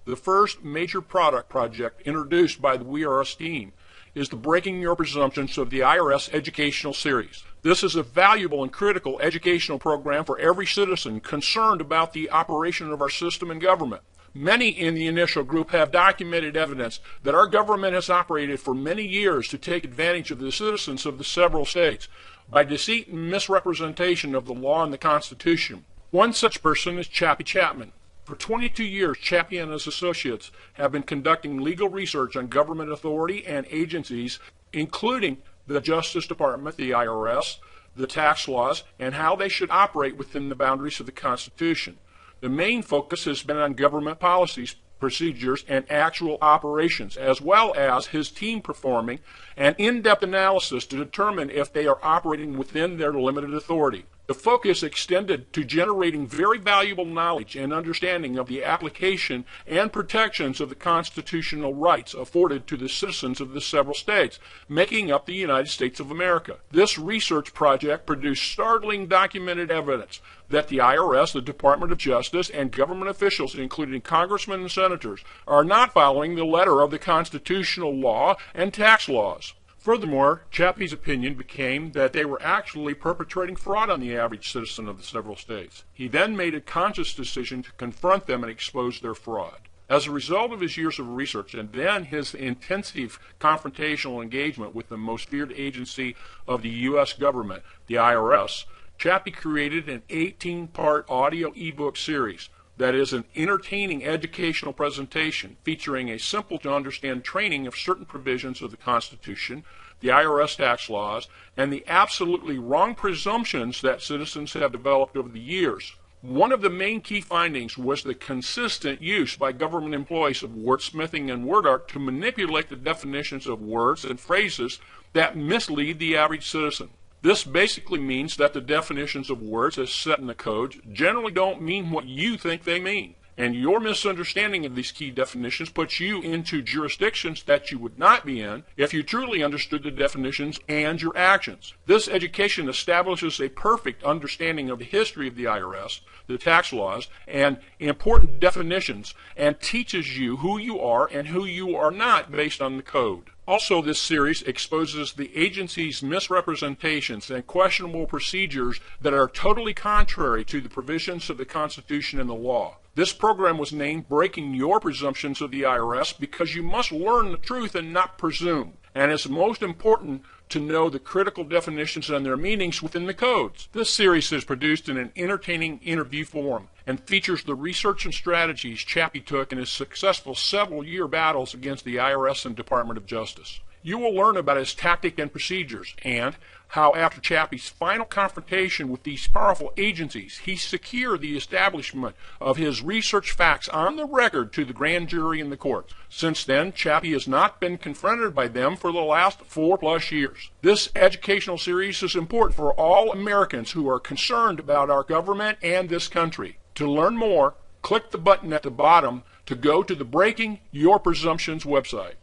The first major product project introduced by the WeRS team is the Breaking Your Presumptions of the IRS Educational Series. This is a valuable and critical educational program for every citizen concerned about the operation of our system and government. Many in the initial group have documented evidence that our government has operated for many years to take advantage of the citizens of the several states by deceit and misrepresentation of the law and the Constitution. One such person is Chappie Chapman. For 22 years, Chappie and his associates have been conducting legal research on government authority and agencies, including the Justice Department, the IRS, the tax laws, and how they should operate within the boundaries of the Constitution. The main focus has been on government policies, procedures, and actual operations, as well as his team performing an in-depth analysis to determine if they are operating within their limited authority. The focus extended to generating very valuable knowledge and understanding of the application and protections of the constitutional rights afforded to the citizens of the several states making up the United States of America. This research project produced startling documented evidence that the IRS, the Department of Justice, and government officials, including congressmen and senators, are not following the letter of the constitutional law and tax laws. Furthermore, Chappie's opinion became that they were actually perpetrating fraud on the average citizen of the several states. He then made a conscious decision to confront them and expose their fraud. As a result of his years of research and then his intensive confrontational engagement with the most feared agency of the U.S. government, the IRS, Chappie created an 18-part audio ebook series that is an entertaining educational presentation featuring a simple-to-understand training of certain provisions of the Constitution, the IRS tax laws, and the absolutely wrong presumptions that citizens have developed over the years. One of the main key findings was the consistent use by government employees of wordsmithing and word art to manipulate the definitions of words and phrases that mislead the average citizen. This basically means that the definitions of words as set in the codes generally don't mean what you think they mean. And your misunderstanding of these key definitions puts you into jurisdictions that you would not be in if you truly understood the definitions and your actions. This education establishes a perfect understanding of the history of the IRS, the tax laws, and important definitions, and teaches you who you are and who you are not based on the code. Also, this series exposes the agency's misrepresentations and questionable procedures that are totally contrary to the provisions of the Constitution and the law. This program was named Breaking Your Presumptions of the IRS because you must learn the truth and not presume. And it's most important to know the critical definitions and their meanings within the codes. This series is produced in an entertaining interview form and features the research and strategies Chappie took in his successful several-year battles against the IRS and Department of Justice. You will learn about his tactic and procedures and how after Chappie's final confrontation with these powerful agencies, he secured the establishment of his research facts on the record to the grand jury and the courts. Since then, Chappie has not been confronted by them for the last 4+ years. This educational series is important for all Americans who are concerned about our government and this country. To learn more, click the button at the bottom to go to the Breaking Your Presumptions website.